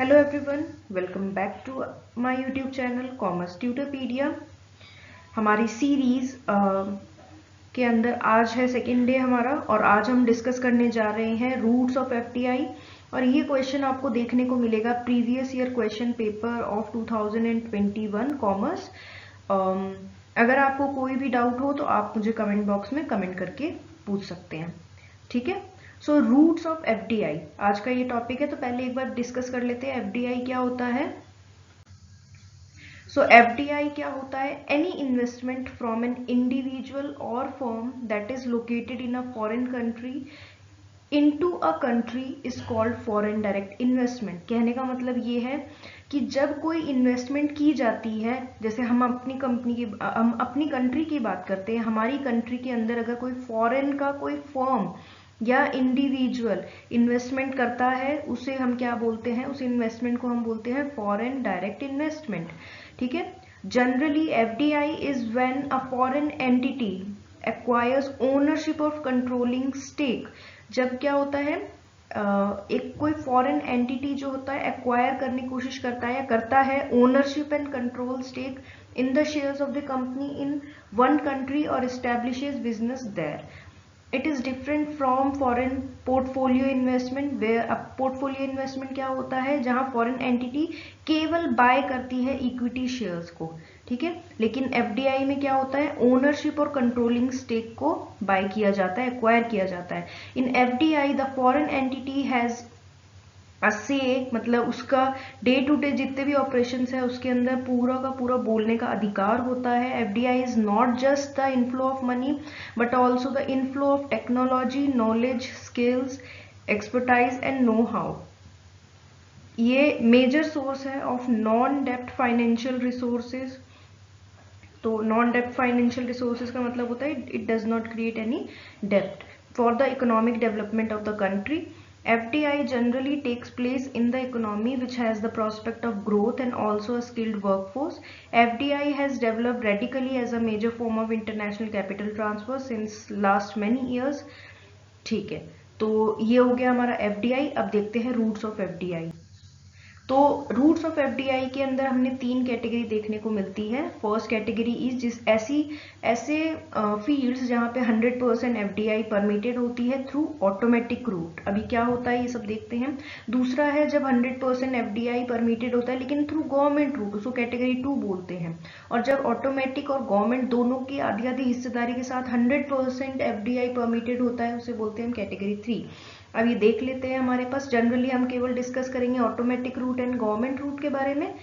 Hello everyone, welcome back to my YouTube channel commerce Tutorpedia. हमारी series के अंदर आज है सेकेंड डे हमारा, और आज हम डिस्कस करने जा रहे हैं रूट्स ऑफ एफडीआई। और ये क्वेश्चन आपको देखने को मिलेगा previous year question paper of 2021 commerce. अगर आपको कोई भी डाउट हो तो आप मुझे कमेंट बॉक्स में कमेंट करके पूछ सकते हैं, ठीक है। सो रूट्स ऑफ एफडीआई आज का ये टॉपिक है, तो पहले एक बार डिस्कस कर लेते हैं एफडीआई क्या होता है। सो एफडीआई क्या होता है? Any investment from an individual और firm that is located in a foreign country into a country is called foreign direct investment. कहने का मतलब ये है कि जब कोई इन्वेस्टमेंट की जाती है, जैसे हम अपनी कंट्री की बात करते हैं, हमारी कंट्री के अंदर अगर कोई फॉरेन का कोई फर्म या इंडिविजुअल इन्वेस्टमेंट करता है, उसे हम क्या बोलते हैं? उस इन्वेस्टमेंट को हम बोलते हैं फॉरेन डायरेक्ट इन्वेस्टमेंट, ठीक है। Generally FDI is when a foreign entity acquires ownership of controlling stake. जब क्या होता है, एक कोई फॉरेन एंटिटी जो होता है एक्वायर करने की कोशिश करता है या करता है ownership and control stake in the shares of the company in one country और establishes business there. It is different from foreign portfolio investment, where portfolio investment क्या होता है? जहां फॉरेन एंटिटी केवल बाय करती है इक्विटी शेयर्स को, ठीक है। लेकिन एफडीआई में क्या होता है? ओनरशिप और कंट्रोलिंग स्टेक को बाय किया जाता है, एक्वायर किया जाता है। In FDI the foreign entity has say, मतलब उसका डे टू डे जितने भी ऑपरेशन है उसके अंदर पूरा का पूरा बोलने का अधिकार होता है। FDI is not just the inflow of money but also the inflow of technology, knowledge, skills, expertise and know how. ये मेजर सोर्स है ऑफ नॉन डेप्ट फाइनेंशियल रिसोर्सेज। तो नॉन डेप्ट फाइनेंशियल रिसोर्सेज का मतलब होता है it does not create any डेप्ट for the economic development of the country. FDI generally takes place in the economy which has the prospect of growth and also a skilled workforce. FDI has developed radically as a major form of international capital transfer since last many years. ठीक है, तो ये हो गया हमारा FDI। अब देखते हैं रूट्स ऑफ FDI। तो रूट्स ऑफ एफडीआई के अंदर हमने तीन कैटेगरी देखने को मिलती है। फर्स्ट कैटेगरी इज ऐसे फील्ड्स जहां पे 100% एफडीआई परमिटेड होती है थ्रू ऑटोमेटिक रूट। अभी क्या होता है ये सब देखते हैं। दूसरा है जब 100% एफडीआई परमिटेड होता है लेकिन थ्रू गवर्नमेंट रूट, उसको कैटेगरी 2 बोलते हैं। और जब ऑटोमेटिक और गवर्नमेंट दोनों की आधी आधी हिस्सेदारी के साथ 100% एफडीआई परमिटेड होता है, उसे बोलते हैं कैटेगरी 3। अब ये देख लेते हैं हमारे पास। जनरली हम केवल डिस्कस करेंगे automatic route and government route के बारे में।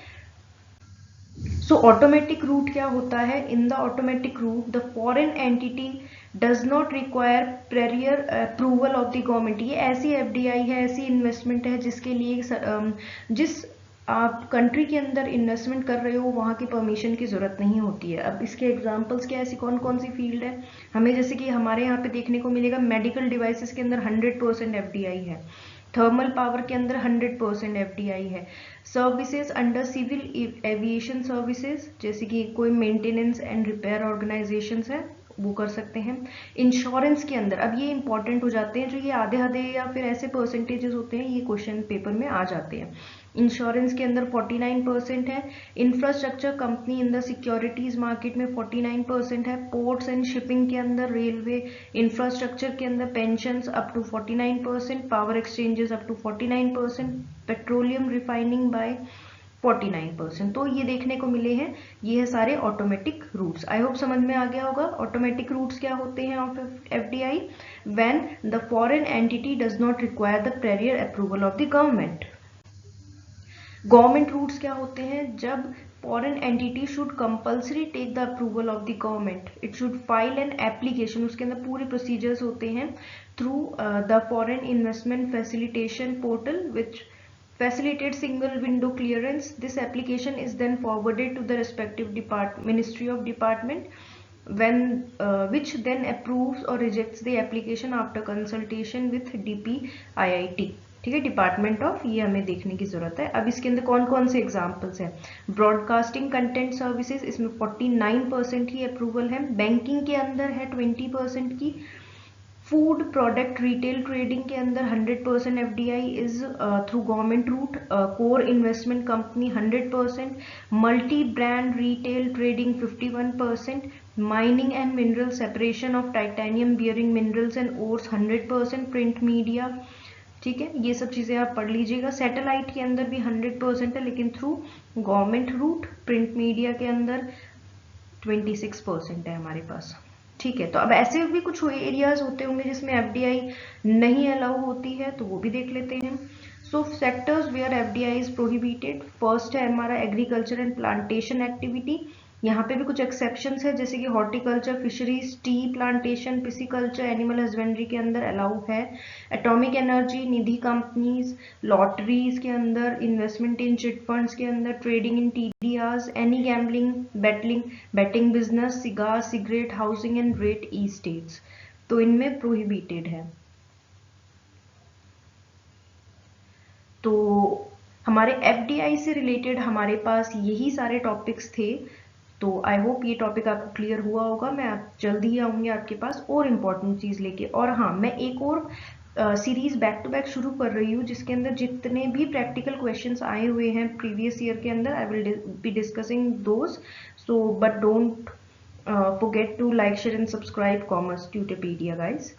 सो ऑटोमेटिक रूट क्या होता है? In the automatic route the foreign entity does not require prior approval of the government. ये ऐसी एफडीआई है, ऐसी इन्वेस्टमेंट है जिसके लिए जिस आप कंट्री के अंदर इन्वेस्टमेंट कर रहे हो वहां की परमिशन की जरूरत नहीं होती है। अब इसके एग्जांपल्स क्या, ऐसी कौन कौन सी फील्ड है हमें? जैसे कि हमारे यहाँ पे देखने को मिलेगा मेडिकल डिवाइसेस के अंदर 100% एफडीआई है। थर्मल पावर के अंदर 100% एफडीआई है। Services under civil aviation services, जैसे कि कोई मेंटेनेंस एंड रिपेयर ऑर्गेनाइजेशन है, वो कर सकते हैं। इंश्योरेंस के अंदर, अब ये इंपॉर्टेंट हो जाते हैं, जो ये आधे आधे या फिर ऐसे परसेंटेजेस होते हैं, ये क्वेश्चन पेपर में आ जाते हैं। इंश्योरेंस के अंदर 49% है। Infrastructure company in the securities market में 49% है। पोर्ट्स एंड शिपिंग के अंदर, रेलवे इंफ्रास्ट्रक्चर के अंदर pensions up to 49%, power exchanges up to 49%, petroleum refining by 49%। तो ये देखने को मिले हैं, ये है सारे ऑटोमेटिक रूट्स। आई होप समझ में आ गया होगा। ऑटोमेटिक रूट्स क्या होते हैं of FDI? When the foreign entity does not require the prior approval of the government. Government routes क्या होते हैं? जब foreign entity should compulsory take the approval of the government, it should file an application, उसके अंदर पूरे procedures होते हैं through the foreign investment facilitation portal which facilitate single window clearance. This application is then forwarded to the respective Ministry of Department which then approves or rejects the application after consultation with DPIIT, ठीक है, department of. ये हमें देखने की जरूरत है। अब इसके अंदर कौन कौन से एग्जांपल्स हैं? ब्रॉडकास्टिंग कंटेंट सर्विसेज, इसमें 49% ही अप्रूवल है। बैंकिंग के अंदर है 20% की। फूड प्रोडक्ट रिटेल ट्रेडिंग के अंदर 100% FDI is through government route. Core investment company 100%. Multi brand retail trading 51%. Mining and mineral separation of titanium bearing minerals and ores 100%. Print media, ठीक है, ये सब चीजें आप पढ़ लीजिएगा. सैटेलाइट के अंदर भी 100% है लेकिन through government route. Print media के अंदर 26% है हमारे पास. ठीक है, तो अब ऐसे भी कुछ एरियाज होते होंगे जिसमें FDI नहीं अलाउ होती है, तो वो भी देख लेते हैं. So sectors where FDI is prohibited. First है हमारा एग्रीकल्चर एंड प्लांटेशन एक्टिविटी. यहाँ पे भी कुछ एक्सेप्शंस है, जैसे कि horticulture, fisheries, tea plantation, pisciculture, animal husbandry के अंदर अलाउ है. Atomic energy, Nidhi companies, lotteries के अंदर, इन्वेस्टमेंट इन चिट फंड्स के अंदर, trading in TDRs, any gambling, betting business, cigar, cigarette, housing and real estates, तो इनमें प्रोहिबिटेड है. तो हमारे FDI से रिलेटेड हमारे पास यही सारे टॉपिक्स थे. तो आई होप ये टॉपिक आपको क्लियर हुआ होगा. मैं आप जल्दी ही आऊंगी आपके पास और इम्पोर्टेंट चीज लेके. और हाँ, मैं एक और सीरीज बैक टू बैक शुरू कर रही हूँ जिसके अंदर जितने भी प्रैक्टिकल क्वेश्चंस आए हुए हैं प्रीवियस ईयर के अंदर, I will be discussing those. So but don't forget to like, share and subscribe Commerce Tutorpedia, guys.